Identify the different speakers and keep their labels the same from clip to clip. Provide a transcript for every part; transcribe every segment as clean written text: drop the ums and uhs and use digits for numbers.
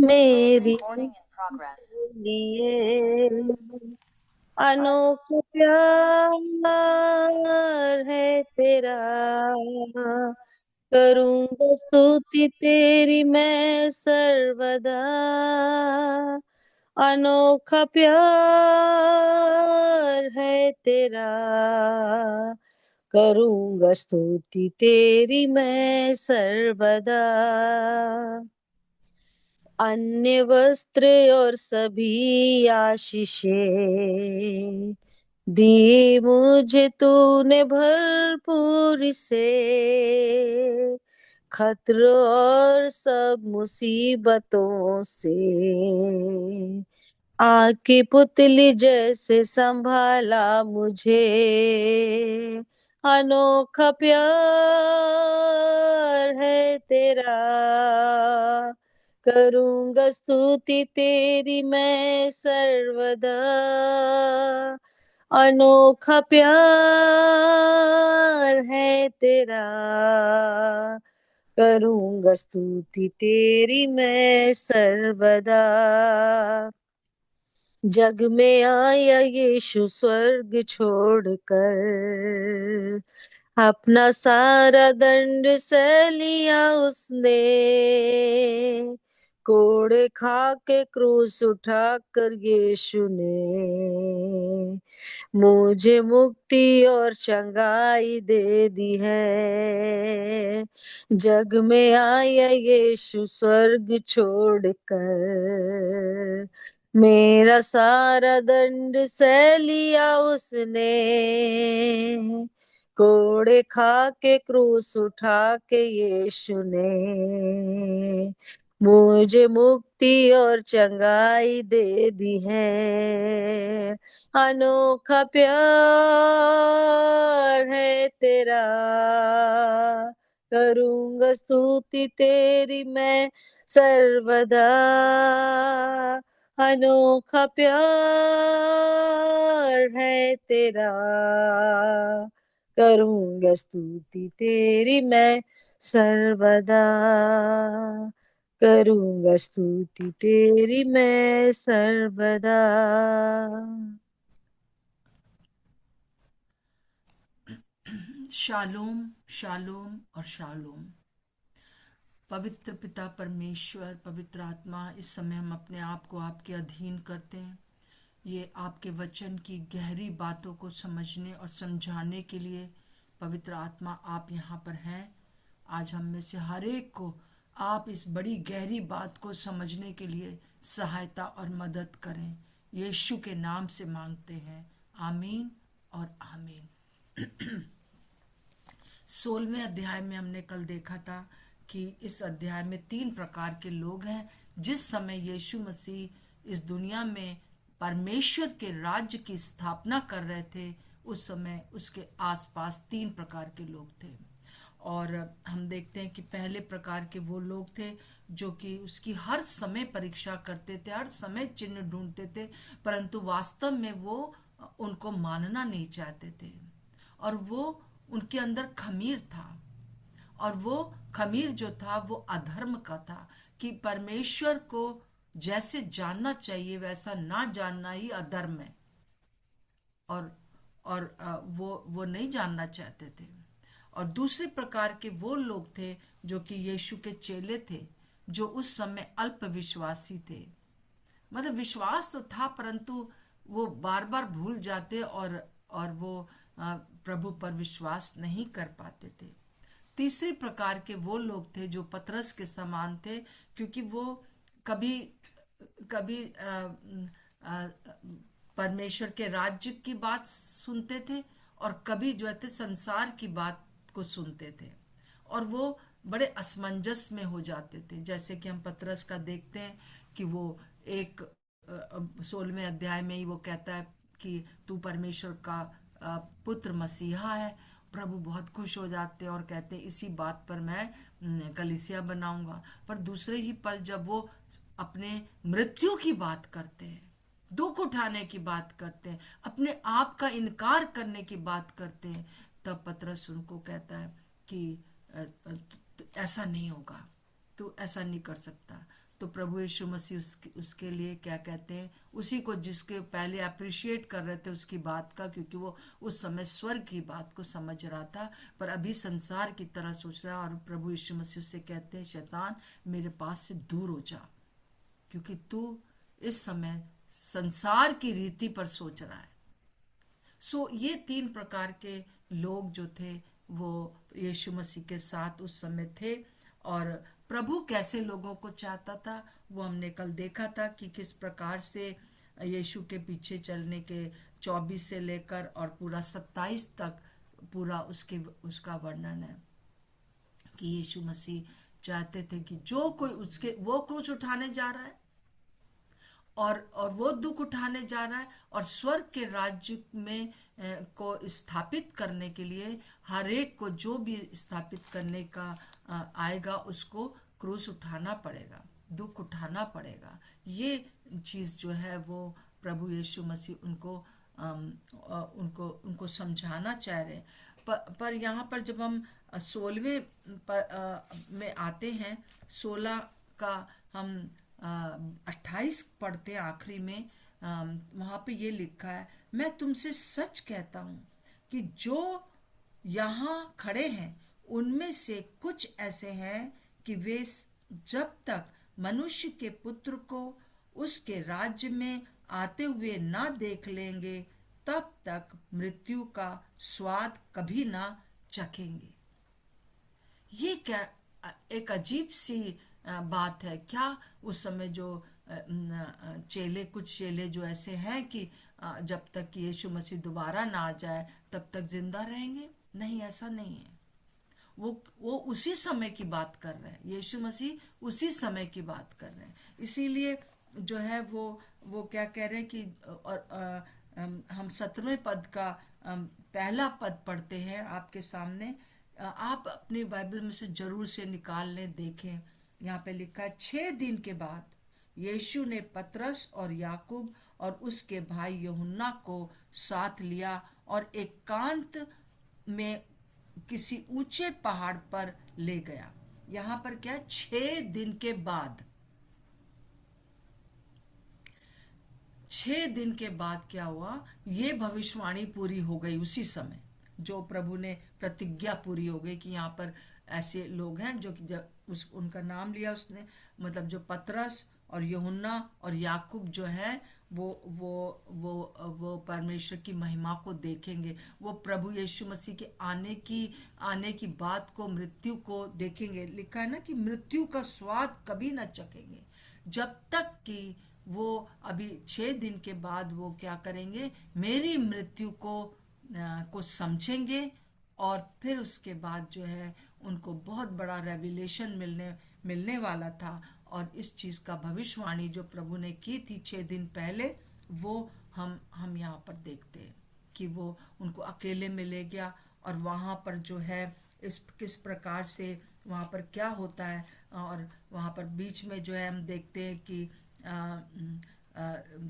Speaker 1: मेरी लिए अनोखा प्यार है तेरा। करूंगा स्तुति तेरी मैं सर्वदा। अनोखा प्यार है तेरा। करूंगा स्तुति तेरी मैं सर्वदा। अन्य वस्त्र और सभी आशीषें दी मुझे तूने भरपूर से। खतरों और सब मुसीबतों से आके पुतली जैसे संभाला मुझे। अनोखा प्यार है तेरा। करूंगा स्तुति तेरी मैं सर्वदा। अनोखा प्यार है तेरा। करूंगा स्तुति तेरी मैं सर्वदा। जग में आया यीशु स्वर्ग छोड़कर। अपना सारा दंड सह लिया उसने। कोड़े खा के क्रूस उठा कर यीशु ने मुझे मुक्ति और चंगाई दे दी है। जग में आया यीशु स्वर्ग छोड़कर। मेरा सारा दंड सह लिया उसने। कोड़े खा के क्रूस उठा के यीशु ने मुझे मुक्ति और चंगाई दे दी है। अनोखा प्यार है तेरा। करूंगा स्तुति तेरी मैं सर्वदा। अनोखा प्यार है तेरा। करूंगा स्तुति तेरी मैं सर्वदा। करूंगा स्तुति तेरी मैं सर्वदा।
Speaker 2: शालोम, शालोम और शालोम। पवित्र पिता परमेश्वर, पवित्र आत्मा, इस समय हम अपने आप को आपके अधीन करते हैं। ये आपके वचन की गहरी बातों को समझने और समझाने के लिए पवित्र आत्मा आप यहाँ पर हैं। आज हम में से हर एक को आप इस बड़ी गहरी बात को समझने के लिए सहायता और मदद करें। यीशु के नाम से मांगते हैं, आमीन और आमीन। 16वें अध्याय में हमने कल देखा था कि इस अध्याय में 3 प्रकार के लोग हैं। जिस समय यीशु मसीह इस दुनिया में परमेश्वर के राज्य की स्थापना कर रहे थे, उस समय उसके आसपास 3 प्रकार के लोग थे। और हम देखते हैं कि पहले प्रकार के वो लोग थे जो कि उसकी हर समय परीक्षा करते थे, हर समय चिन्ह ढूंढते थे, परंतु वास्तव में वो उनको मानना नहीं चाहते थे। और वो उनके अंदर खमीर था, और वो खमीर जो था वो अधर्म का था कि परमेश्वर को जैसे जानना चाहिए वैसा ना जानना ही अधर्म है। और वो नहीं जानना चाहते थे। और दूसरे प्रकार के वो लोग थे जो कि यीशु के चेले थे, जो उस समय अल्प विश्वासी थे। मतलब विश्वास तो था, परंतु वो बार बार भूल जाते और वो प्रभु पर विश्वास नहीं कर पाते थे। तीसरी प्रकार के वो लोग थे जो पतरस के समान थे, क्योंकि वो कभी कभी अ, परमेश्वर के राज्य की बात सुनते थे और कभी जो है संसार की बात को सुनते थे, और वो बड़े असमंजस में हो जाते थे। जैसे कि हम पतरस का देखते हैं कि वो एक 16वें अध्याय में ही वो कहता है कि तू परमेश्वर का पुत्र मसीहा है। प्रभु बहुत खुश हो जाते हैं और कहते हैं इसी बात पर मैं कलीसिया बनाऊंगा। पर दूसरे ही पल जब वो अपने मृत्यु की बात करते हैं, दुख उठाने की बात करते हैं, अपने आप का इनकार करने की बात करते हैं, तब पतरस उनको कहता है कि ऐसा नहीं होगा, तू ऐसा नहीं कर सकता, तो प्रभु यीशु मसीह उसके लिए क्या कहते हैं, उसी को जिसके पहले अप्रिशिएट कर रहे थे उसकी बात का, क्योंकि वो उस समय स्वर्ग की बात को समझ रहा था, पर अभी संसार की तरह सोच रहा है। और प्रभु यीशु मसीह से कहते हैं, शैतान मेरे पास से दूर हो जा, क्योंकि तू इस समय संसार की रीति पर सोच रहा है। ये 3 प्रकार के लोग जो थे वो यीशु मसीह के साथ उस समय थे। और प्रभु कैसे लोगों को चाहता था वो हमने कल देखा था कि किस प्रकार से यीशु के पीछे चलने के 24 से लेकर और पूरा 27 तक पूरा उसका वर्णन है कि यीशु मसीह चाहते थे कि जो कोई वो क्रूस उठाने जा रहा है और वो दुख उठाने जा रहा है और स्वर्ग के राज्य में को स्थापित करने के लिए हर एक को जो भी स्थापित करने का आएगा उसको क्रूस उठाना पड़ेगा, दुख उठाना पड़ेगा। ये चीज जो है वो प्रभु यीशु मसीह उनको समझाना चाह रहे हैं। पर यहाँ पर जब हम 16वें में आते हैं, 16 का हम 28 पढ़ते हैं आखिरी में, वहां पे ये लिखा है, मैं तुमसे सच कहता हूं कि जो यहाँ खड़े हैं उनमें से कुछ ऐसे हैं कि वे जब तक मनुष्य के पुत्र को उसके राज्य में आते हुए ना देख लेंगे तब तक मृत्यु का स्वाद कभी ना चखेंगे। ये क्या एक अजीब सी बात है क्या। उस समय जो कुछ चेले जो ऐसे हैं कि जब तक कि यीशु मसीह दोबारा ना आ जाए तब तक जिंदा रहेंगे। नहीं, ऐसा नहीं है। वो उसी समय की बात कर रहे हैं, यीशु मसीह उसी समय की बात कर रहे हैं। इसीलिए जो है वो क्या कह रहे हैं कि हम 17वें पद का पहला पद पढ़ते हैं आपके सामने। आप अपनी बाइबल में से जरूर से निकाल लें, देखें। यहाँ पे लिखा है, 6 दिन के बाद यीशु ने पतरस और याकूब और उसके भाई यूहन्ना को साथ लिया और एकांत में किसी ऊंचे पहाड़ पर ले गया। यहाँ पर क्या है, 6 दिन के बाद, 6 दिन के बाद क्या हुआ, ये भविष्यवाणी पूरी हो गई। उसी समय जो प्रभु ने प्रतिज्ञा पूरी हो गई कि यहाँ पर ऐसे लोग हैं जो कि उनका नाम लिया उसने, मतलब जो पतरस और यूहन्ना और याकूब जो है वो परमेश्वर की महिमा को देखेंगे। वो प्रभु यीशु मसीह के आने की बात को, मृत्यु को देखेंगे। लिखा है ना कि मृत्यु का स्वाद कभी ना चखेंगे, जब तक कि वो अभी 6 दिन के बाद वो क्या करेंगे, मेरी मृत्यु को समझेंगे। और फिर उसके बाद जो है उनको बहुत बड़ा रेवलेशन मिलने वाला था। और इस चीज का भविष्यवाणी जो प्रभु ने की थी 6 दिन पहले, वो हम यहाँ पर देखते हैं कि वो उनको अकेले मिले गया। और वहां पर जो है किस प्रकार से वहां पर क्या होता है। और वहां पर बीच में जो है हम देखते हैं कि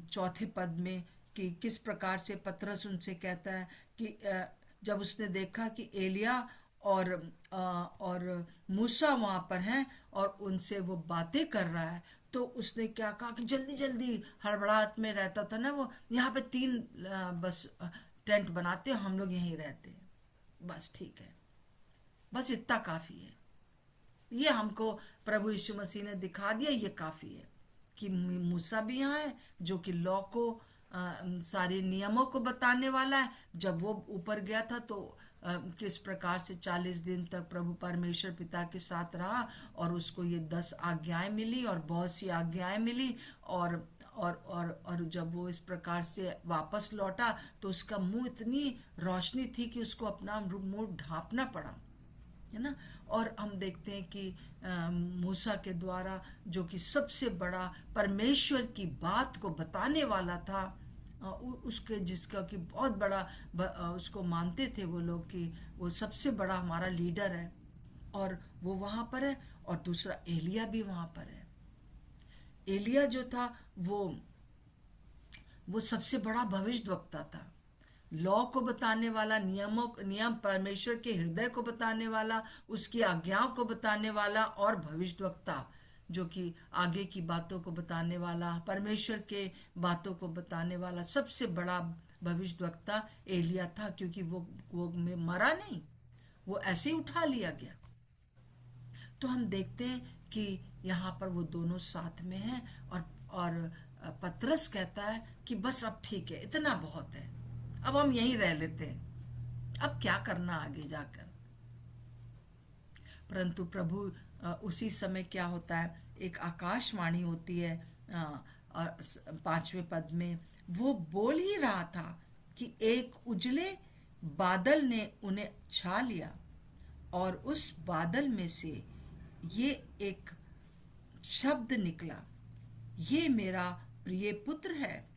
Speaker 2: 4 पद में कि किस प्रकार से पतरस उनसे कहता है कि जब उसने देखा कि एलिया और मूसा वहां पर हैं और उनसे वो बातें कर रहा है, तो उसने क्या कहा कि जल्दी जल्दी, हड़बड़ाहट में रहता था ना वो, यहाँ पे 3 बस टेंट बनाते, हम लोग यहीं रहते, बस ठीक है, बस इतना काफी है। ये हमको प्रभु यीशु मसीह ने दिखा दिया, ये काफी है कि मूसा भी यहाँ है जो कि लॉ को, सारे नियमों को बताने वाला है। जब वो ऊपर गया था तो किस प्रकार से 40 दिन तक प्रभु परमेश्वर पिता के साथ रहा और उसको ये 10 आज्ञाएं मिली और बहुत सी आज्ञाएं मिली। और जब वो इस प्रकार से वापस लौटा तो उसका मुंह इतनी रोशनी थी कि उसको अपना मुंह ढांपना पड़ा, है ना। और हम देखते हैं कि मूसा के द्वारा जो कि सबसे बड़ा परमेश्वर की बात को बताने वाला था, उसके जिसका कि बहुत बड़ा उसको मानते थे वो लोग कि वो सबसे बड़ा हमारा लीडर है, और वो वहां पर है। और दूसरा एलिया भी वहां पर है। एलिया जो था वो सबसे बड़ा भविष्यवक्ता था, लॉ को बताने वाला, नियम परमेश्वर के हृदय को बताने वाला, उसकी आज्ञाओं को बताने वाला और भविष्यवक्ता, जो कि आगे की बातों को बताने वाला, परमेश्वर के बातों को बताने वाला सबसे बड़ा भविष्यद्वक्ता एलिया था, क्योंकि वो में मरा नहीं, वो ऐसे ही उठा लिया गया। तो हम देखते हैं कि यहाँ पर वो दोनों साथ में हैं, और पतरस कहता है कि बस अब ठीक है, इतना बहुत है, अब हम यहीं रह लेते हैं, अब क्या करना आगे जाकर। परंतु प्रभु उसी समय क्या होता है, एक आकाशवाणी होती है, और 5वें पद में वो बोल ही रहा था कि एक उजले बादल ने उन्हें छा लिया, और उस बादल में से ये एक शब्द निकला, ये मेरा प्रिय पुत्र है,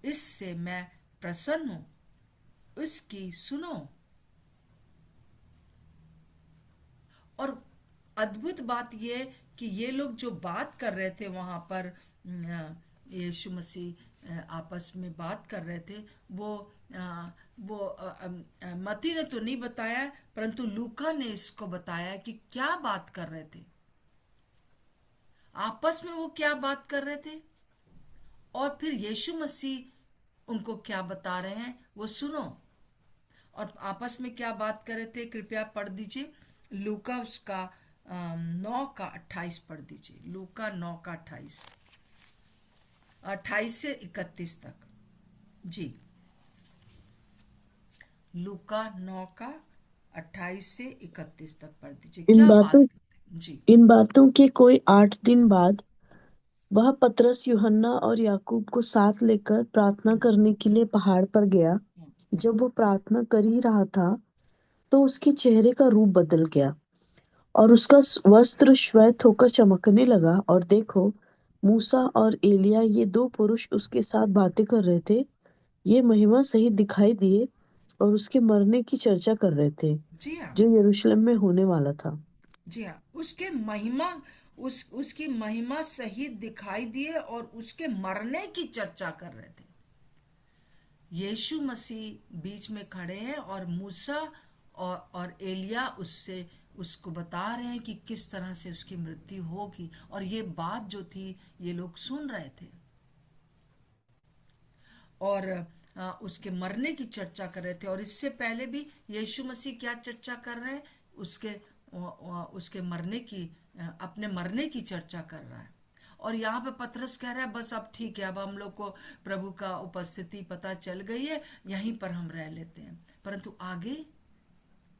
Speaker 2: इससे मैं प्रसन्न हूं, उसकी सुनो। और अद्भुत बात ये कि ये लोग जो बात कर रहे थे वहां पर, यीशु मसीह आपस में बात कर रहे थे, वो मती ने तो नहीं बताया, परंतु लूका ने इसको बताया कि क्या बात कर रहे थे, आपस में वो क्या बात कर रहे थे, और फिर यीशु मसीह उनको क्या बता रहे हैं वो सुनो। और आपस में क्या बात कर रहे थे, कृपया पढ़ दीजिए लूका उसका 9 का 28 पढ़ दीजिए, लूका 9 का 28, 28 से 31 तक। जी, लूका 9 का 28 से 31 तक पढ़ दीजिए,
Speaker 3: इन
Speaker 2: क्या बात
Speaker 3: बातों
Speaker 2: करते। जी।
Speaker 3: इन बातों के कोई 8 दिन बाद वह पतरस, यूहन्ना और याकूब को साथ लेकर प्रार्थना करने के लिए पहाड़ पर गया। जब वो प्रार्थना कर ही रहा था तो उसके चेहरे का रूप बदल गया और उसका वस्त्र श्वेत होकर चमकने लगा, और देखो, मूसा और एलिया, ये 2 पुरुष उसके साथ बातें कर रहे थे। ये महिमा सहित दिखाई दिए और उसके मरने की चर्चा कर रहे थे,
Speaker 2: जी हाँ।
Speaker 3: जो यरूशलेम में होने वाला था।
Speaker 2: जी हाँ, उसके महिमा, उसकी महिमा सहित दिखाई दिए और उसके मरने की चर्चा कर रहे थे। यीशु मसीह बीच में खड़े हैं, और मूसा और एलिया उसको बता रहे हैं कि किस तरह से उसकी मृत्यु होगी, और ये बात जो थी ये लोग सुन रहे थे, और उसके मरने की चर्चा कर रहे थे। और इससे पहले भी यीशु मसीह क्या चर्चा कर रहे हैं, उसके मरने की, अपने मरने की चर्चा कर रहा है। और यहाँ पे पतरस कह रहा है बस अब ठीक है, अब हम लोग को प्रभु का उपस्थिति पता चल गई है, यहीं पर हम रह लेते हैं। परंतु आगे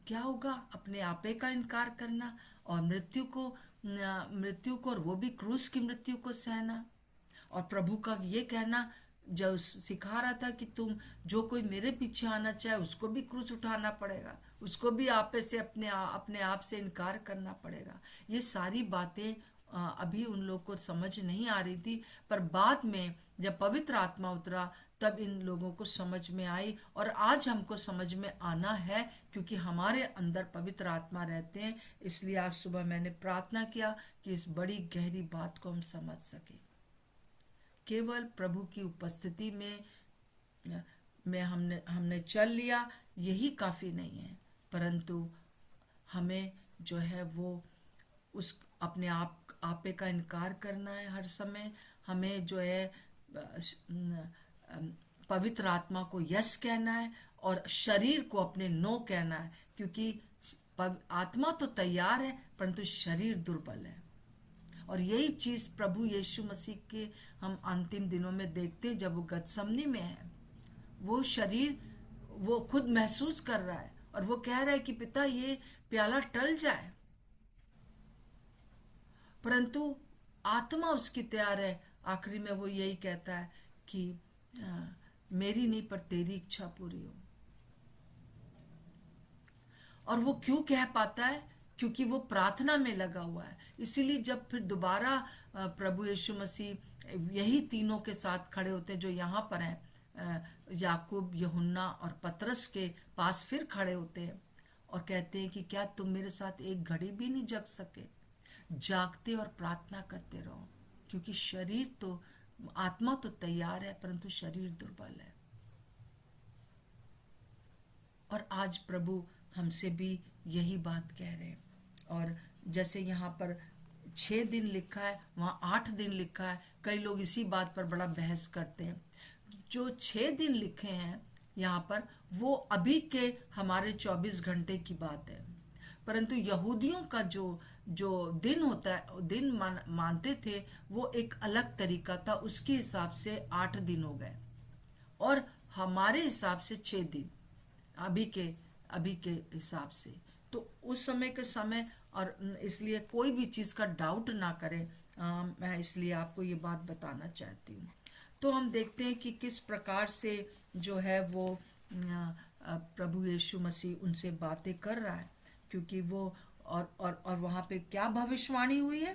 Speaker 2: क्या होगा, अपने आपे का इनकार करना, और मृत्यु को और वो भी क्रूस की मृत्यु को सहना, और प्रभु का ये कहना जो सिखा रहा था कि तुम, जो कोई मेरे पीछे आना चाहे उसको भी क्रूस उठाना पड़ेगा, उसको भी आपे से अपने आप से इनकार करना पड़ेगा। ये सारी बातें अभी उन लोग को समझ नहीं आ रही थी, पर बाद में जब पवित्र आत्मा उतरा तब इन लोगों को समझ में आई, और आज हमको समझ में आना है, क्योंकि हमारे अंदर पवित्र आत्मा रहते हैं। इसलिए आज सुबह मैंने प्रार्थना किया कि इस बड़ी गहरी बात को हम समझ सके। केवल प्रभु की उपस्थिति में हमने चल लिया, यही काफी नहीं है, परंतु हमें जो है वो उस अपने आपे का इनकार करना है हर समय। हमें जो है पवित्र आत्मा को यस कहना है, और शरीर को अपने नो कहना है, क्योंकि आत्मा तो तैयार है परंतु शरीर दुर्बल है। और यही चीज प्रभु यीशु मसीह के हम अंतिम दिनों में देखते हैं। जब वो गतसमनी में है, वो शरीर वो खुद महसूस कर रहा है, और वो कह रहा है कि पिता ये प्याला टल जाए, परंतु आत्मा उसकी तैयार है। आखिरी में वो यही कहता है कि मेरी नहीं पर तेरी इच्छा पूरी हो। और वो क्यों कह पाता है, क्योंकि वो प्रार्थना में लगा हुआ है। इसीलिए जब फिर दोबारा प्रभु यीशु मसीह यही तीनों के साथ खड़े होते हैं जो यहाँ पर हैं, याकूब, यूहन्ना और पतरस के पास फिर खड़े होते हैं, और कहते हैं कि क्या तुम मेरे साथ एक घड़ी भी नहीं जग सके? जागते और प्रार्थना करते रहो, क्योंकि शरीर तो, आत्मा तो तैयार है परंतु शरीर दुर्बल है। और आज प्रभु हमसे भी यही बात कह रहे हैं। और जैसे यहाँ पर 6 दिन लिखा है, वहाँ 8 दिन लिखा है। कई लोग इसी बात पर बड़ा बहस करते हैं। जो 6 दिन लिखे हैं यहाँ पर, वो अभी के हमारे 24 घंटे की बात है। परंतु यहूदियों का जो जो दिन होता है, दिन मानते थे, वो एक अलग तरीका था। उसके हिसाब से 8 दिन हो गए और हमारे हिसाब से 6 दिन, अभी के अभी के हिसाब से। तो उस समय के समय, और इसलिए कोई भी चीज का डाउट ना करें। मैं इसलिए आपको ये बात बताना चाहती हूँ। तो हम देखते हैं कि किस प्रकार से जो है वो प्रभु यीशु मसीह उनसे बातें कर रहा है, क्योंकि वो और वहां पे क्या भविष्यवाणी हुई है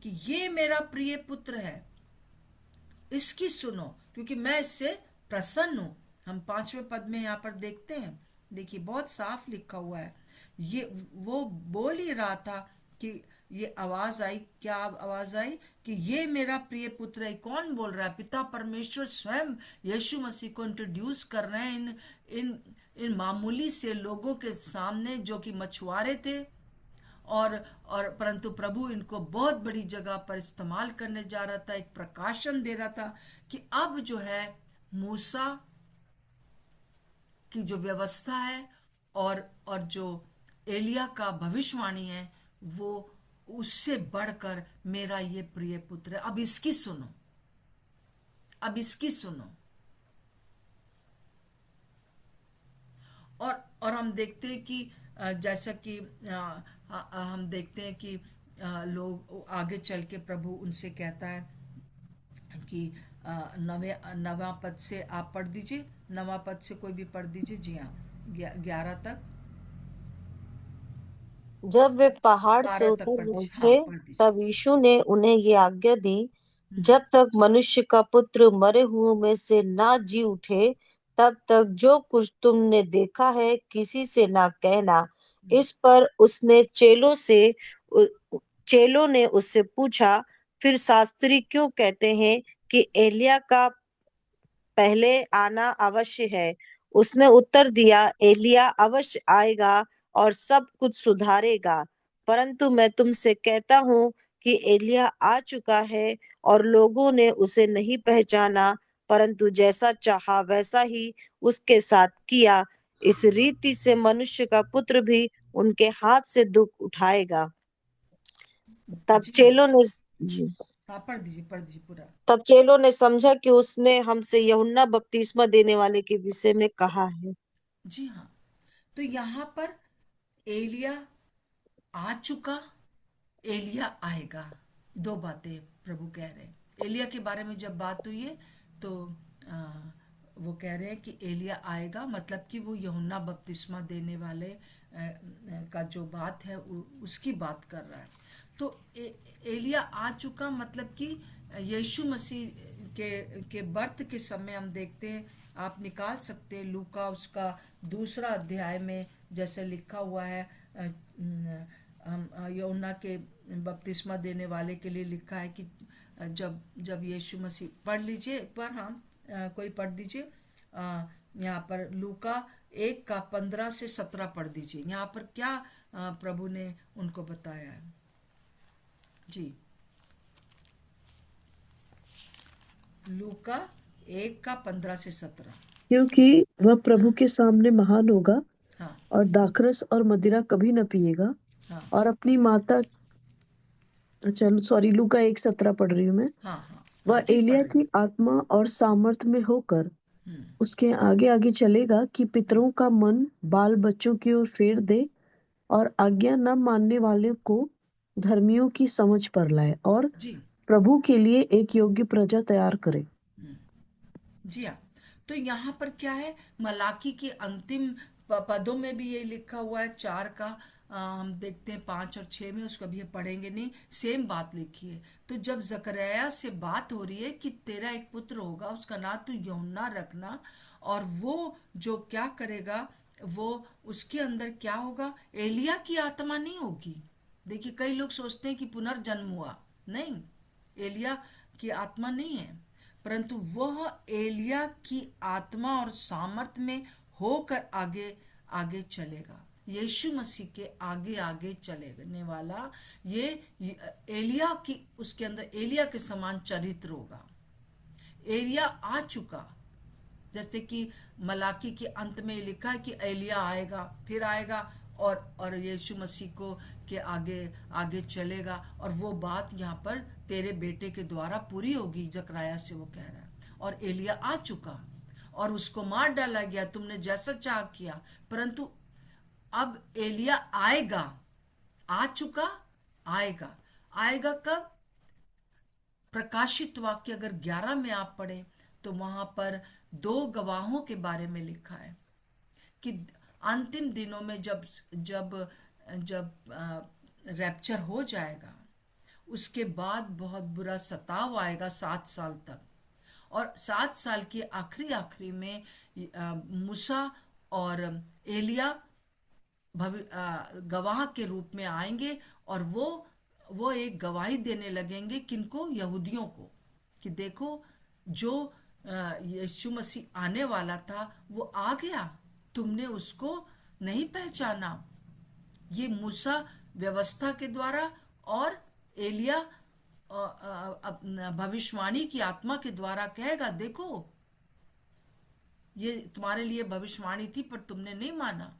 Speaker 2: कि ये मेरा प्रिय पुत्र है, इसकी सुनो, क्योंकि मैं इससे प्रसन्न हूं। हम 5वें पद में यहाँ पर देखते हैं, देखिए बहुत साफ लिखा हुआ है। ये वो बोल ही रहा था कि ये आवाज आई, क्या आवाज आई कि ये मेरा प्रिय पुत्र है। कौन बोल रहा है? पिता परमेश्वर स्वयं यीशु मसीह को इंट्रोड्यूस कर रहे हैं इन इन इन मामूली से लोगों के सामने, जो कि मछुआरे थे। और परंतु प्रभु इनको बहुत बड़ी जगह पर इस्तेमाल करने जा रहा था, एक प्रकाशन दे रहा था कि अब जो है मूसा की जो व्यवस्था है और जो एलिया का भविष्यवाणी है, वो उससे बढ़कर मेरा ये प्रिय पुत्र है। अब इसकी सुनो, अब इसकी सुनो। और हम देखते हैं कि जैसा कि हम देखते हैं कि लोग आगे चल के प्रभु उनसे कहता है कि नवा पद से आप पढ़ दीजिए, नवा पद से कोई भी पढ़ दीजिए। जी हाँ, 11 तक,
Speaker 1: जब वे पहाड़ से
Speaker 2: 12 तक
Speaker 1: उतर
Speaker 2: पढ़ दीजिए। हाँ,
Speaker 1: उतरे,
Speaker 2: पढ़ दीजिए।
Speaker 1: तब यीशु ने उन्हें ये आज्ञा दी,
Speaker 2: हम्म।
Speaker 1: जब तक मनुष्य का पुत्र मरे हुओं में से ना जी उठे, तब तक जो कुछ तुमने देखा है किसी से ना कहना। इस पर उसने चेलों ने उससे पूछा, फिर शास्त्री क्यों कहते हैं कि एलिया का पहले आना अवश्य है? उसने उत्तर दिया, एलिया अवश्य आएगा और सब कुछ सुधारेगा। परंतु मैं तुमसे कहता हूँ कि एलिया आ चुका है और लोगों ने उसे नहीं पहचाना, परंतु जैसा चाहा वैसा ही उसके साथ किया। इस रीति से मनुष्य का पुत्र भी उनके हाथ से दुख उठाएगा। तब
Speaker 2: जी हाँ।
Speaker 1: चेलों ने जी
Speaker 2: हाँ, पढ़ दीजिए पूरा।
Speaker 1: तब चेलों ने समझा कि उसने हमसे यूहन्ना बपतिस्मा देने वाले के विषय में कहा है।
Speaker 2: जी हाँ। तो यहाँ पर एलिया आ चुका, एलिया आएगा, दो बातें प्रभु कह रहे हैं। एलिया के बारे में जब बात हुई है तो आ, वो कह रहे हैं कि एलिया आएगा, मतलब कि वो यूहन्ना बपतिस्मा देने वाले का जो बात है उसकी बात कर रहा है। तो एलिया आ चुका मतलब कि यीशु मसीह के बर्थ के समय हम देखते हैं, आप निकाल सकते हैं लूका उसका 2 अध्याय में जैसे लिखा हुआ है। हम यूहन्ना के बपतिस्मा देने वाले के लिए लिखा है कि जब जब यीशु मसीह, पढ़ लीजिए एक बार। हम कोई पढ़ दीजिए। यहाँ पर लूका 1 का 15 से 17 पढ़ दीजिए। यहाँ पर क्या प्रभु ने उनको बताया है। जी, लूका 1 का 15 से 17।
Speaker 3: क्योंकि वह प्रभु के सामने महान होगा
Speaker 2: हाँ।
Speaker 3: और दाखरस और मदिरा कभी न पिएगा,
Speaker 2: हाँ।
Speaker 3: और अपनी माता, अच्छा सॉरी, लूका 1:17 पढ़ रही हूँ मैं।
Speaker 2: हाँ। हाँ। हाँ,
Speaker 3: वह
Speaker 2: ठीक पढ़
Speaker 3: एलिया
Speaker 2: रही
Speaker 3: की आत्मा और सामर्थ में होकर
Speaker 2: हूँ।
Speaker 3: उसके आगे आगे चलेगा कि पितरों का मन बाल बच्चों की ओर फेर दे और आज्ञा न मानने वाले को धर्मियों की समझ पर लाए, और
Speaker 2: जी।
Speaker 3: प्रभु के लिए एक योग्य प्रजा तैयार करे।
Speaker 2: जी हाँ। तो यहाँ पर क्या है, मलाकी के अंतिम पदों में भी ये लिखा हुआ है। 4 का हम देखते हैं 5 और 6 में, उसको अभी ये पढ़ेंगे नहीं, सेम बात लिखी है। तो जब जकरयाह से बात हो रही है कि तेरा एक पुत्र होगा, उसका नाम तू यूहन्ना रखना, और वो जो क्या करेगा, वो उसके अंदर क्या होगा, एलिया की आत्मा नहीं होगी। देखिए, कई लोग सोचते हैं कि पुनर्जन्म हुआ, नहीं, एलिया की आत्मा नहीं है, परंतु वह एलिया की आत्मा और सामर्थ में होकर आगे आगे चलेगा। यीशु मसीह के आगे आगे चलने वाला, ये एलिया की, उसके अंदर एलिया के समान चरित्र होगा। एलिया आ चुका, जैसे कि मलाकी के अंत में लिखा है कि एलिया आएगा, फिर आएगा और यीशु मसीह को के आगे आगे चलेगा, और वो बात यहाँ पर तेरे बेटे के द्वारा पूरी होगी, जकराया से वो कह रहा है। और एलिया आ चुका और उसको मार डाला गया, तुमने जैसा चाह किया, परंतु अब एलिया आएगा, आ चुका, आएगा। आएगा कब? प्रकाशित वाक्य अगर 11 में आप पढ़े तो वहां पर 2 गवाहों के बारे में लिखा है कि अंतिम दिनों में जब जब जब रैप्चर हो जाएगा, उसके बाद बहुत बुरा सताव आएगा 7 साल तक, और 7 साल की आखिरी में मूसा और एलिया गवाह के रूप में आएंगे, और वो एक गवाही देने लगेंगे, किनको? यहूदियों को, कि देखो जो यीशु मसीह आने वाला था वो आ गया, तुमने उसको नहीं पहचाना। ये मूसा व्यवस्था के द्वारा और एलिया भविष्यवाणी की आत्मा के द्वारा कहेगा, देखो ये तुम्हारे लिए भविष्यवाणी थी पर तुमने नहीं माना।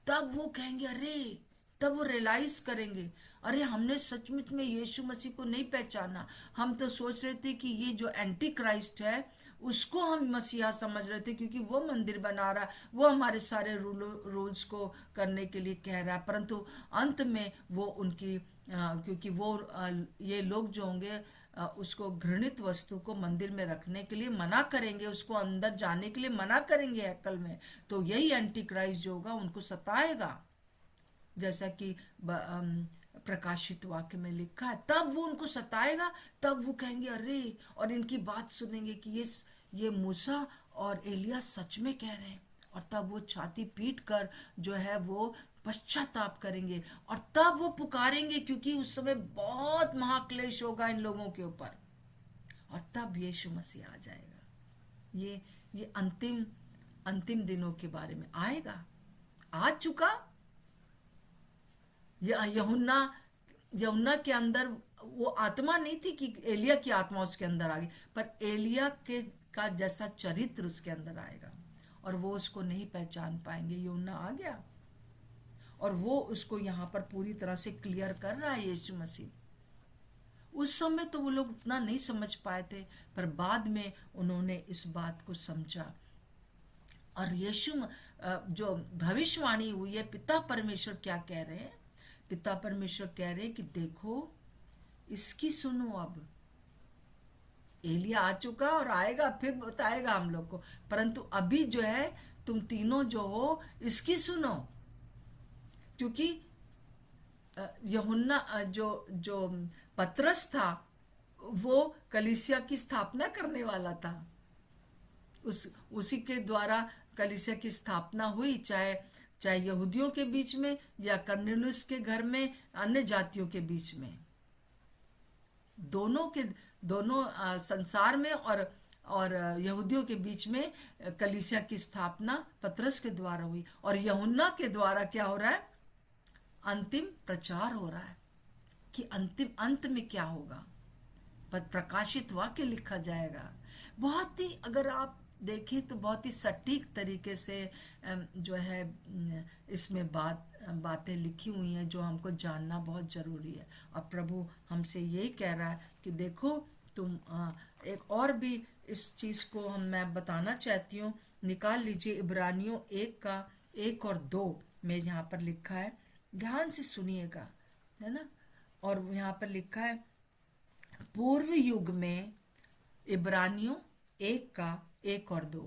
Speaker 2: तब वो कहेंगे, अरे, तब वो रियलाइज करेंगे, अरे हमने सचमुच में यीशु मसीह को नहीं पहचाना, हम तो सोच रहे थे कि ये जो एंटी क्राइस्ट है उसको हम मसीहा समझ रहे थे, क्योंकि वो मंदिर बना रहा है, वो हमारे सारे रूल्स को करने के लिए कह रहा है, परंतु अंत में वो उनकी क्योंकि वो ये लोग जो होंगे उसको घृणित वस्तु को मंदिर में रखने के लिए मना करेंगे, उसको अंदर जाने के लिए मना करेंगे हैकल में, तो यही एंटी क्राइस्ट जो होगा उनको सताएगा, जैसा कि प्रकाशित वाक्य में लिखा है। तब वो उनको सताएगा, तब वो कहेंगे अरे, और इनकी बात सुनेंगे कि ये मूसा और एलिया सच में कह रहे हैं, और तब वो छाती पीट कर जो है वो पश्चाताप करेंगे, और तब वो पुकारेंगे, क्योंकि उस समय बहुत महाक्लेश होगा इन लोगों के ऊपर, और तब यीशु मसीह आ जाएगा। ये अंतिम दिनों के बारे में आएगा, आ चुका। यूहन्ना के अंदर वो आत्मा नहीं थी कि एलिया की आत्मा उसके अंदर आ गई, पर एलिया का जैसा चरित्र उसके अंदर आएगा, और वो उसको नहीं पहचान पाएंगे। यूहन्ना आ गया और वो उसको यहाँ पर पूरी तरह से क्लियर कर रहा है यीशु मसीह। उस समय तो वो लोग उतना नहीं समझ पाए थे, पर बाद में उन्होंने इस बात को समझा, और यीशु जो भविष्यवाणी हुई है, पिता परमेश्वर क्या कह रहे हैं? पिता परमेश्वर कह रहे हैं कि देखो इसकी सुनो, अब एलिया आ चुका और आएगा, फिर बताएगा हम लोग को, परंतु अभी जो है तुम तीनों जो हो इसकी सुनो, क्योंकि यूहन्ना जो पतरस था वो कलीसिया की स्थापना करने वाला था, उसी के द्वारा कलीसिया की स्थापना हुई, चाहे यहूदियों के बीच में या कर्नेलियुस के घर में अन्य जातियों के बीच में, दोनों संसार में और यहूदियों के बीच में कलीसिया की स्थापना पतरस के द्वारा हुई, और यूहन्ना के द्वारा क्या हो रहा है? अंतिम प्रचार हो रहा है कि अंत में क्या होगा, पर प्रकाशित वाक्य लिखा जाएगा। बहुत ही, अगर आप देखें तो बहुत ही सटीक तरीके से जो है इसमें बातें लिखी हुई हैं जो हमको जानना बहुत जरूरी है। और प्रभु हमसे यही कह रहा है कि देखो तुम एक और भी इस चीज को मैं बताना चाहती हूँ, निकाल लीजिए इब्रानियों 1 का 1 और 2 में यहाँ पर लिखा है, ध्यान से सुनिएगा, है ना। और यहाँ पर लिखा है पूर्व युग में, इब्रानियों 1 का 1 और 2,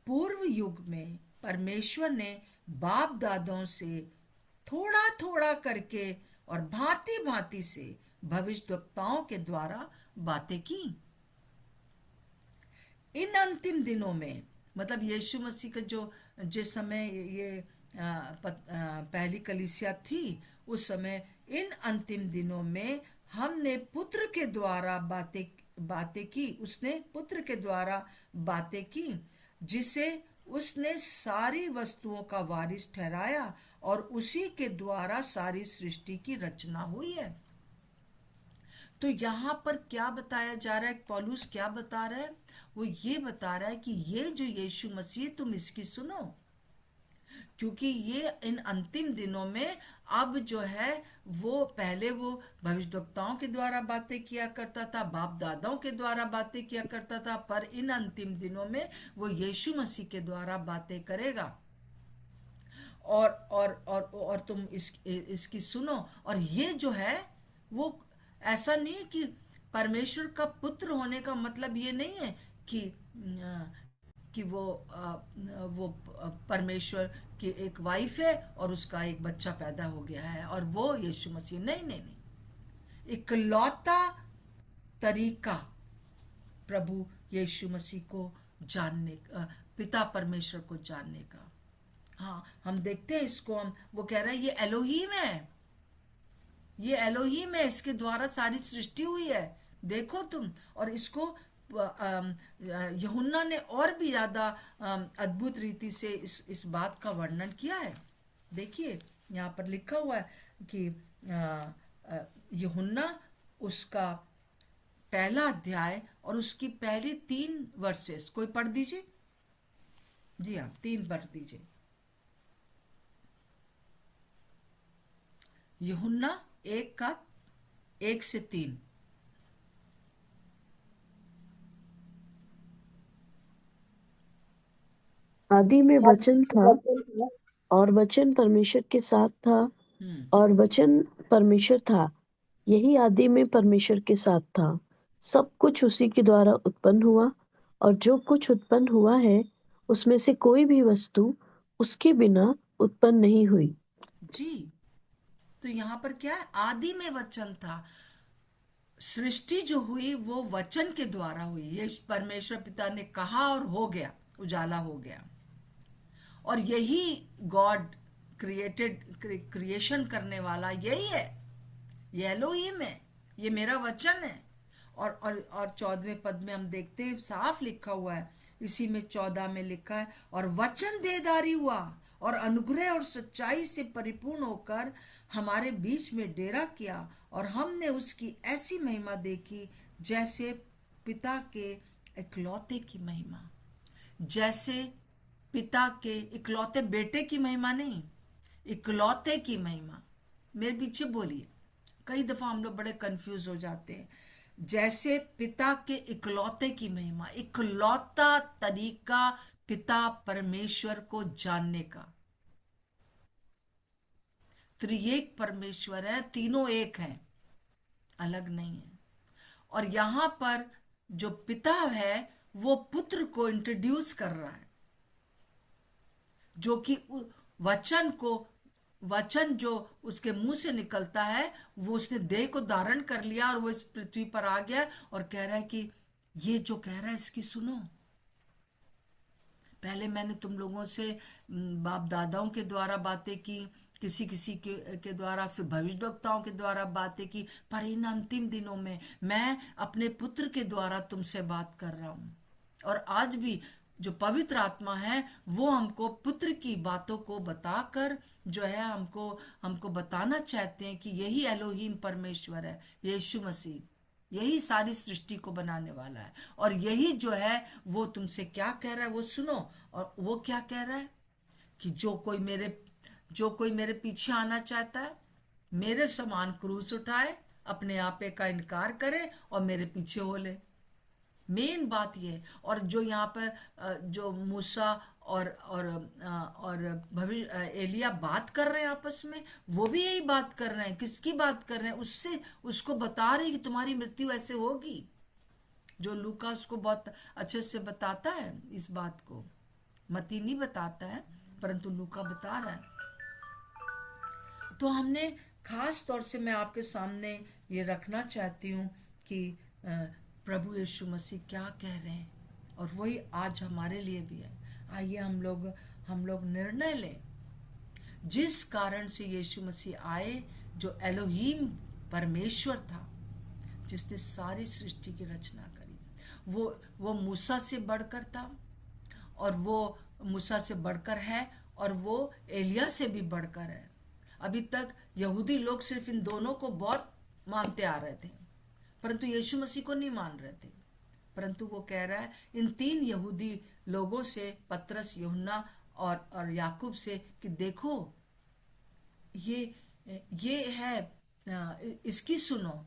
Speaker 2: पूर्व युग में परमेश्वर ने बाप दादों से थोड़ा थोड़ा करके और भांति भांति से भविष्यद्वक्ताओं के द्वारा बातें की। इन अंतिम दिनों में, मतलब यीशु मसीह का जिस समय ये पहली कलीसिया थी, उस समय इन अंतिम दिनों में हमने पुत्र के द्वारा बातें की, उसने पुत्र के द्वारा बातें की, जिसे उसने सारी वस्तुओं का वारिस ठहराया और उसी के द्वारा सारी सृष्टि की रचना हुई है। तो यहाँ पर क्या बताया जा रहा है, पौलुस क्या बता रहा है? वो ये बता रहा है कि ये जो यीशु मसीह, तुम इसकी सुनो, क्योंकि ये इन अंतिम दिनों में अब जो है, वो पहले वो भविष्यवक्ताओं के द्वारा बातें किया करता था, बाप दादाओं के द्वारा बातें किया करता था, पर इन अंतिम दिनों में वो यीशु मसीह के द्वारा बातें करेगा। और तुम इसकी सुनो। और ये जो है वो ऐसा नहीं है कि परमेश्वर का पुत्र होने का मतलब ये नहीं है कि कि वो परमेश्वर की एक वाइफ है और उसका एक बच्चा पैदा हो गया है और वो यीशु मसीह। नहीं नहीं नहीं, इकलौता तरीका प्रभु यीशु मसीह को जानने का, पिता परमेश्वर को जानने का। हाँ, हम देखते हैं इसको, हम वो कह रहा है ये एलोहीम है, ये एलोहीम है, इसके द्वारा सारी सृष्टि हुई है, देखो तुम। और इसको यूहन्ना ने और भी ज्यादा अद्भुत रीति से इस बात का वर्णन किया है। देखिए यहाँ पर लिखा हुआ है कि यूहन्ना उसका पहला अध्याय और उसकी पहली 3 वर्सेस कोई पढ़ दीजिए। जी हाँ, 3 पढ़ दीजिए। यूहन्ना 1 का 1 से 3।
Speaker 3: आदि में वचन था और वचन परमेश्वर के साथ था और वचन परमेश्वर था। यही आदि में परमेश्वर के साथ था। सब कुछ उसी के द्वारा उत्पन्न हुआ और जो कुछ उत्पन्न हुआ है उसमें से कोई भी वस्तु उसके बिना उत्पन्न नहीं हुई।
Speaker 2: जी, तो यहाँ पर क्या है? आदि में वचन था। सृष्टि जो हुई वो वचन के द्वारा हुई। ये परमेश्वर पिता ने कहा और हो गया, उजाला हो गया। और यही गॉड क्रिएशन करने वाला यही है, ये एलोहिम है, ये मेरा वचन है। और 14वें पद में हम देखते हैं, साफ लिखा हुआ है, इसी में 14 में लिखा है, और वचन देहधारी हुआ और अनुग्रह और सच्चाई से परिपूर्ण होकर हमारे बीच में डेरा किया, और हमने उसकी ऐसी महिमा देखी जैसे पिता के इकलौते की महिमा। जैसे पिता के इकलौते बेटे की महिमा नहीं, इकलौते की महिमा। मेरे पीछे बोलिए, कई दफा हम लोग बड़े कंफ्यूज हो जाते हैं। जैसे पिता के इकलौते की महिमा, इकलौता तरीका पिता परमेश्वर को जानने का। त्रिएक परमेश्वर है, तीनों एक हैं, अलग नहीं है। और यहां पर जो पिता है वो पुत्र को इंट्रोड्यूस कर रहा है, जो कि वचन जो उसके मुंह से निकलता है वो उसने देह को धारण कर लिया और वो इस पृथ्वी पर आ गया और कह रहा है कि ये जो कह रहा है इसकी सुनो। पहले मैंने तुम लोगों से बाप दादाओं के द्वारा बातें की, किसी किसी के द्वारा, फिर भविष्यवक्ताओं के द्वारा बातें की, पर इन अंतिम दिनों में मैं अपने पुत्र के द्वारा तुमसे बात कर रहा हूं। और आज भी जो पवित्र आत्मा है वो हमको पुत्र की बातों को बताकर जो है हमको बताना चाहते हैं कि यही एलोहीम परमेश्वर है, यीशु मसीह, यही सारी सृष्टि को बनाने वाला है। और यही जो है वो तुमसे क्या कह रहा है वो सुनो। और वो क्या कह रहा है कि जो कोई मेरे पीछे आना चाहता है, मेरे समान क्रूस उठाए, अपने आपे का इनकार करे और मेरे पीछे हो ले। मेन बात ये। और जो यहाँ पर जो मूसा और भविष्य एलिया बात कर रहे हैं आपस में, वो भी यही बात कर रहे हैं। किसकी बात कर रहे हैं? उससे उसको बता रहे हैं कि तुम्हारी मृत्यु ऐसे होगी। जो लूका उसको बहुत अच्छे से बताता है इस बात को, मती नहीं बताता है परंतु लूका बता रहा है। तो हमने खास तौर से मैं आपके सामने ये रखना चाहती हूँ कि प्रभु यीशु मसीह क्या कह रहे हैं, और वही आज हमारे लिए भी है। आइए हम लोग निर्णय लें। जिस कारण से यीशु मसीह आए, जो एलोहीम परमेश्वर था, जिसने सारी सृष्टि की रचना करी, वो मूसा से बढ़कर था, और वो मूसा से बढ़कर है और वो एलिया से भी बढ़कर है। अभी तक यहूदी लोग सिर्फ इन दोनों को बहुत मानते आ रहे थे, परंतु यीशु मसीह को नहीं मान रहे थे। परंतु वो कह रहा है इन तीन यहूदी लोगों से, पतरस, यूहन्ना और याकूब से, कि देखो ये ये है, इसकी सुनो,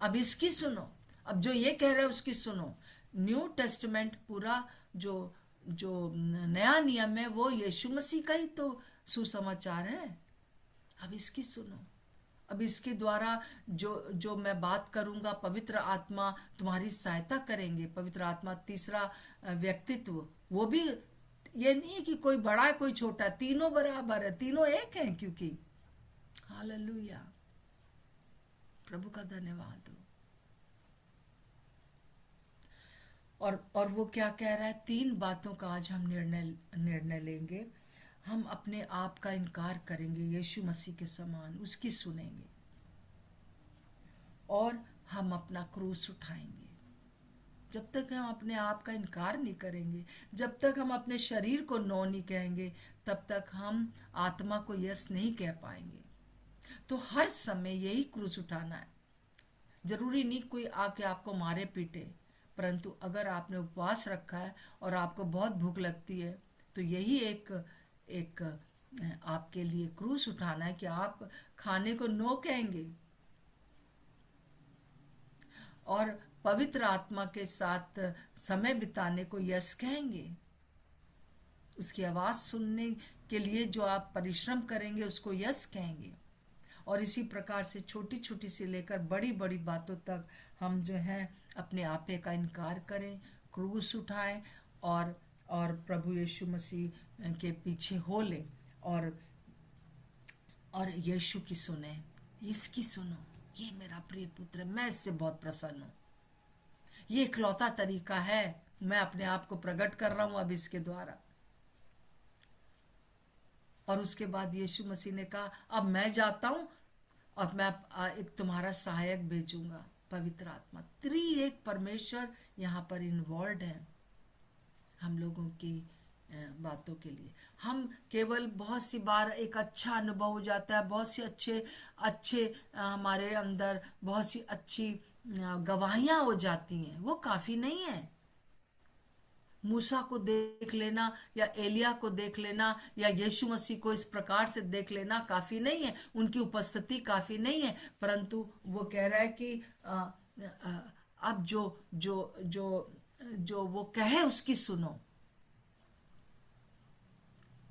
Speaker 2: अब इसकी सुनो, अब जो ये कह रहा है उसकी सुनो। न्यू टेस्टमेंट पूरा जो जो नया नियम है वो यीशु मसीह का ही तो सुसमाचार है। अब इसकी सुनो। अब इसके द्वारा जो जो मैं बात करूंगा, पवित्र आत्मा तुम्हारी सहायता करेंगे। पवित्र आत्मा तीसरा व्यक्तित्व, वो भी ये नहीं है कि कोई बड़ा है कोई छोटा है, तीनों बराबर है, तीनों एक हैं। क्योंकि हालेलुया, प्रभु का धन्यवाद हो। और वो क्या कह रहा है, तीन बातों का आज हम निर्णय लेंगे। हम अपने आप का इनकार करेंगे यीशु मसीह के समान, उसकी सुनेंगे, और हम अपना क्रूस उठाएंगे। जब तक हम अपने आप का इनकार नहीं करेंगे, जब तक हम अपने शरीर को नो नहीं कहेंगे, तब तक हम आत्मा को यस नहीं कह पाएंगे। तो हर समय यही क्रूस उठाना है। जरूरी नहीं कोई आके आपको मारे पीटे, परंतु अगर आपने उपवास रखा है और आपको बहुत भूख लगती है, तो यही एक एक आपके लिए क्रूस उठाना है कि आप खाने को नो कहेंगे और पवित्र आत्मा के साथ समय बिताने को यस कहेंगे। उसकी आवाज सुनने के लिए जो आप परिश्रम करेंगे उसको यस कहेंगे। और इसी प्रकार से छोटी छोटी से लेकर बड़ी बड़ी बातों तक हम जो है अपने आपे का इनकार करें, क्रूस उठाएं और प्रभु यीशु मसीह के पीछे हो लें और यीशु की सुने, इसकी सुनो, ये मेरा प्रिय पुत्र है, मैं इससे बहुत प्रसन्न हूं। ये इकलौता तरीका है, मैं अपने आप को प्रकट कर रहा हूं अब इसके द्वारा। और उसके बाद यीशु मसीह ने कहा, अब मैं जाता हूं और मैं एक तुम्हारा सहायक भेजूंगा, पवित्र आत्मा। एक परमेश्वर यहाँ पर इन्वॉल्व है हम लोगों की बातों के लिए। हम केवल बहुत सी बार एक अच्छा अनुभव हो जाता है, बहुत सी अच्छे अच्छे हमारे अंदर बहुत सी अच्छी गवाहियां हो जाती हैं, वो काफी नहीं है। मूसा को देख लेना या एलिया को देख लेना या यीशु मसीह को इस प्रकार से देख लेना काफी नहीं है, उनकी उपस्थिति काफी नहीं है। परंतु वो कह रहा है कि अब जो जो जो जो वो कहे उसकी सुनो।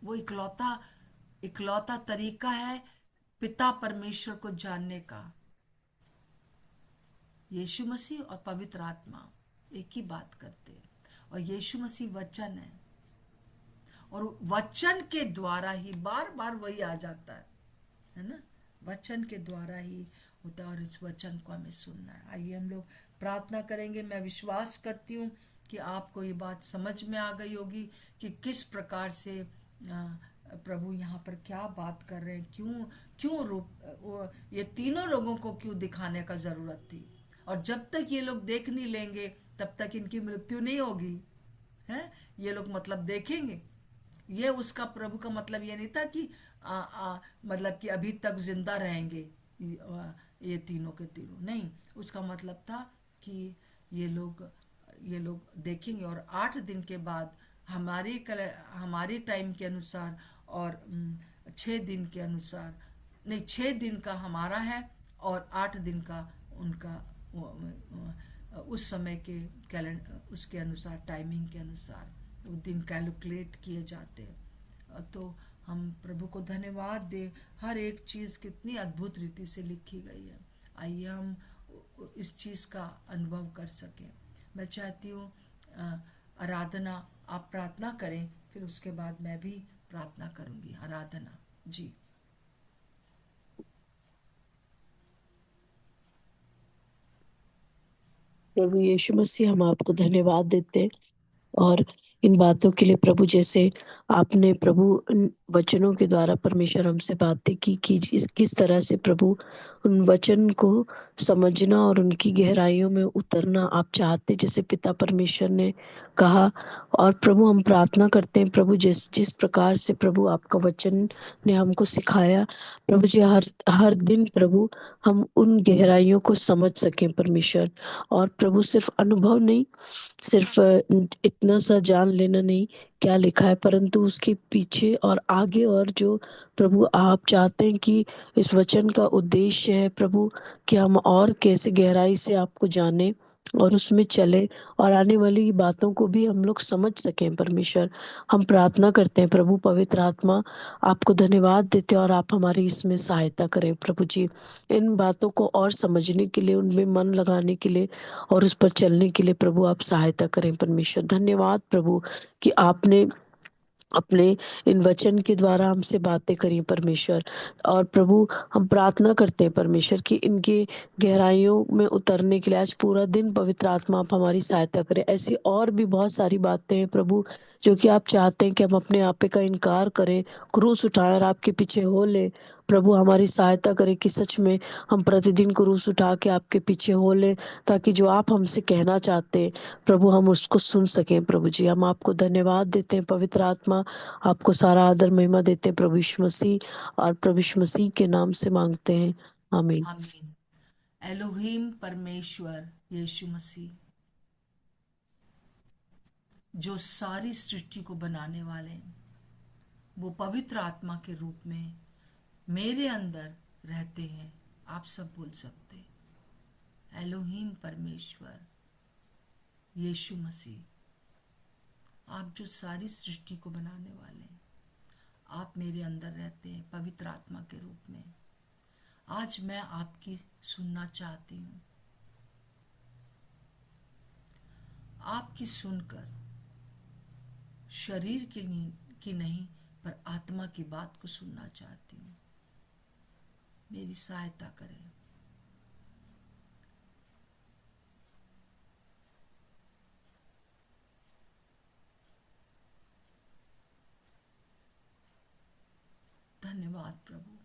Speaker 2: वो इकलौता तरीका है पिता परमेश्वर को जानने का। यीशु मसीह और पवित्र आत्मा एक ही बात करते हैं, और यीशु मसीह वचन है, और वचन के द्वारा ही बार बार वही आ जाता है ना, वचन के द्वारा ही होता है, और इस वचन को हमें सुनना है। आइए हम लोग प्रार्थना करेंगे। मैं विश्वास करती हूँ कि आपको ये बात समझ में आ गई होगी कि किस प्रकार से प्रभु यहाँ पर क्या बात कर रहे हैं, क्यों ये तीनों लोगों को क्यों दिखाने का जरूरत थी। और जब तक ये लोग देख नहीं लेंगे तब तक इनकी मृत्यु नहीं होगी, है। ये लोग मतलब देखेंगे। ये उसका प्रभु का मतलब ये नहीं था कि मतलब कि अभी तक जिंदा रहेंगे ये तीनों के तीनों, नहीं। उसका मतलब था कि ये लोग देखेंगे, और 8 दिन के बाद हमारी टाइम के अनुसार और 6 दिन के अनुसार, नहीं, 6 दिन का हमारा है और 8 दिन का उनका, उस समय के कैलेंडर उसके अनुसार, टाइमिंग के अनुसार वो दिन कैलकुलेट किए जाते हैं। तो हम प्रभु को धन्यवाद दे, हर एक चीज कितनी अद्भुत रीति से लिखी गई है। आइए हम इस चीज का अनुभव कर सकें। मैं चाहती हूँ आराधना, आप प्रार्थना करें, फिर उसके बाद मैं भी प्रार्थना करूंगी। आराधना जी।
Speaker 3: प्रभु यीशु मसीह, हम आपको धन्यवाद देते हैं और इन बातों के लिए प्रभु, जैसे आपने प्रभु वचनों के द्वारा परमेश्वर हमसे बातें की कि किस तरह से प्रभु उन वचन को समझना और उनकी गहराइयों में उतरना आप चाहते, जैसे पिता परमेश्वर ने कहा। और प्रभु हम प्रार्थना करते हैं प्रभु, जिस जिस प्रकार से प्रभु आपका वचन ने हमको सिखाया प्रभु जी, हर हर दिन प्रभु हम उन गहराइयों को समझ सकें परमेश्वर। और प्रभु सिर्फ अनुभव नहीं, सिर्फ इतना सा जान लेना नहीं क्या लिखा है, परंतु उसके पीछे और आगे और जो प्रभु आप चाहते हैं कि इस वचन का उद्देश्य है प्रभु, कि हम और कैसे गहराई से आपको जाने और उसमें चले और आने वाली बातों को भी हम लोग समझ सकें परमेश्वर। हम प्रार्थना करते हैं प्रभु, पवित्र आत्मा आपको धन्यवाद देते हैं और आप हमारी इसमें सहायता करें प्रभु जी, इन बातों को और समझने के लिए, उनमें मन लगाने के लिए और उस पर चलने के लिए प्रभु आप सहायता करें परमेश्वर। धन्यवाद प्रभु कि आपने अपने इन वचन के द्वारा हमसे बातें करी परमेश्वर। और प्रभु हम प्रार्थना करते हैं परमेश्वर कि इनके गहराइयों में उतरने के लिए आज पूरा दिन पवित्र आत्मा आप हमारी सहायता करें। ऐसी और भी बहुत सारी बातें हैं प्रभु जो कि आप चाहते हैं कि हम अपने आपे का इनकार करें, क्रूस उठाएं और आपके पीछे हो ले। प्रभु हमारी सहायता करें कि सच में हम प्रतिदिन क्रूस उठा के आपके पीछे हो ले, ताकि जो आप हमसे कहना चाहते हैं प्रभु हम उसको सुन सकें प्रभु जी। हम आपको धन्यवाद देते हैं पवित्र आत्मा, आपको सारा आदर महिमा देते हैं प्रभु यीशु मसीह, और प्रभु यीशु मसीह के नाम से मांगते हैं, आमीन।
Speaker 2: आमीन। एलोहीम परमेश्वर यीशु मसीह, जो सारी सृष्टि को बनाने वाले हैं, वो पवित्र आत्मा के रूप में मेरे अंदर रहते हैं। आप सब बोल सकते, एलोहीम परमेश्वर यीशु मसीह, आप जो सारी सृष्टि को बनाने वाले हैं, आप मेरे अंदर रहते हैं पवित्र आत्मा के रूप में। आज मैं आपकी सुनना चाहती हूँ, आपकी सुनकर शरीर की नहीं पर आत्मा की बात को सुनना चाहती हूँ। मेरी सहायता करें। धन्यवाद प्रभु।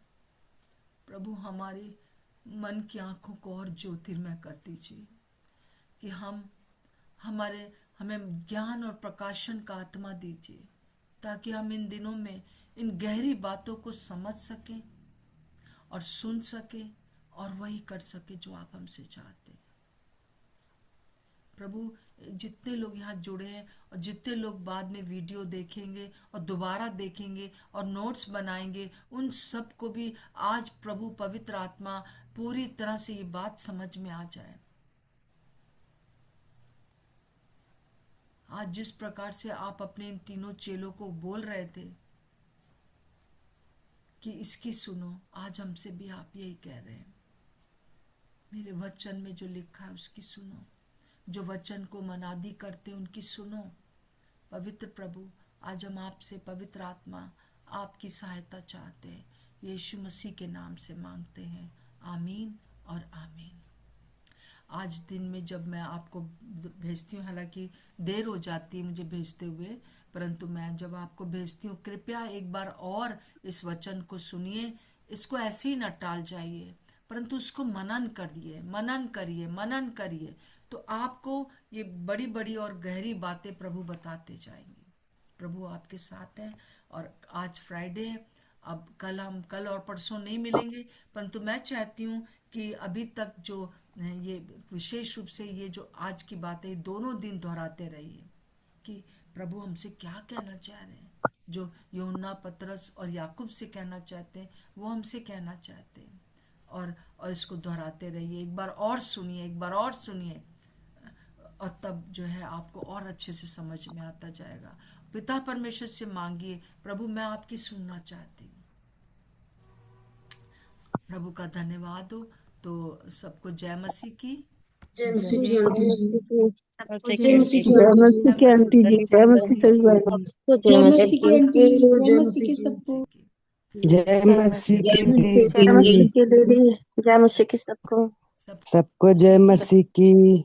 Speaker 2: प्रभु हमारे मन की आंखों को और ज्योतिर्मय कर दीजिए कि हमें ज्ञान और प्रकाशन का आत्मा दीजिए, ताकि हम इन दिनों में इन गहरी बातों को समझ सकें और सुन सकें और वही कर सके जो आप हमसे चाहते हैं। प्रभु जितने लोग यहाँ जुड़े हैं और जितने लोग बाद में वीडियो देखेंगे और दोबारा देखेंगे और नोट्स बनाएंगे, उन सब को भी आज प्रभु पवित्र आत्मा पूरी तरह से ये बात समझ में आ जाए। आज जिस प्रकार से आप अपने इन तीनों चेलों को बोल रहे थे कि इसकी सुनो, आज हमसे भी आप यही कह रहे हैं, मेरे वचन में जो लिखा है उसकी सुनो, जो वचन को मनादी करते उनकी सुनो। पवित्र प्रभु, आज हम आपसे पवित्र आत्मा आपकी सहायता चाहते हैं, यीशु मसीह के नाम से मांगते हैं, आमीन और आमीन। आज दिन में जब मैं आपको भेजती हूँ, हालांकि देर हो जाती है मुझे भेजते हुए, परंतु मैं जब आपको भेजती हूँ, कृपया एक बार और इस वचन को सुनिए। इसको ऐसे ही न टाल जाइए, परंतु उसको मनन करिए, मनन करिए, मनन करिए, तो आपको ये बड़ी बड़ी और गहरी बातें प्रभु बताते जाएंगे। प्रभु आपके साथ हैं। और आज फ्राइडे है, अब कल और परसों नहीं मिलेंगे, परंतु मैं चाहती हूँ कि अभी तक जो ये विशेष रूप से ये जो आज की बातें दोनों दिन दोहराते रहिए कि प्रभु हमसे क्या कहना चाह रहे हैं। जो यूहन्ना, पतरस और याकूब से कहना चाहते हैं, वो हमसे कहना चाहते हैं। और इसको दोहराते रहिए, एक बार और सुनिए, एक बार और सुनिए, और तब जो है आपको और अच्छे से समझ में आता जाएगा। पिता परमेश्वर से मांगिए, प्रभु मैं आपकी सुनना चाहती हूँ। प्रभु का धन्यवाद हो। तो सबको जय मसीह की।
Speaker 3: जय मसीह की
Speaker 1: जय
Speaker 3: आंटी जी,
Speaker 1: मसीह
Speaker 3: जय
Speaker 1: की
Speaker 3: मसीह
Speaker 1: आंटी
Speaker 3: की
Speaker 1: जी।
Speaker 3: जय मसीह की आंटी जी, जय मसीह
Speaker 2: मसीह
Speaker 3: सही
Speaker 2: की।
Speaker 3: भाई,
Speaker 1: जय
Speaker 3: जय
Speaker 1: मसीह
Speaker 3: मसीह
Speaker 1: की
Speaker 3: की आंटी, जय
Speaker 4: जय
Speaker 3: मसीह
Speaker 4: मसीह
Speaker 3: की,
Speaker 4: सबको।
Speaker 5: जय मसीह
Speaker 3: जय
Speaker 5: की
Speaker 3: मसीह
Speaker 1: जय मसीह
Speaker 5: दीदी,
Speaker 1: की दीदी, जय मसीह की सबको।
Speaker 2: सब
Speaker 5: सबको जय मसीह की।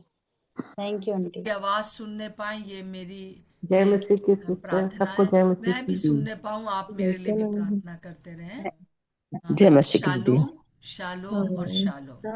Speaker 4: Thank you aunty.
Speaker 2: आवाज सुनने पाए, ये मेरी
Speaker 4: जय
Speaker 2: में
Speaker 4: मसीह की सिस्टर,
Speaker 2: प्रार्थना
Speaker 4: सबको
Speaker 2: है।
Speaker 4: जय मसीह
Speaker 2: मैं भी
Speaker 4: की।
Speaker 2: सुनने पाऊं, आप मेरे लिए भी प्रार्थना करते रहें।
Speaker 4: जय मसीह की दीदी।
Speaker 2: शालोम, शालोम और शालोम।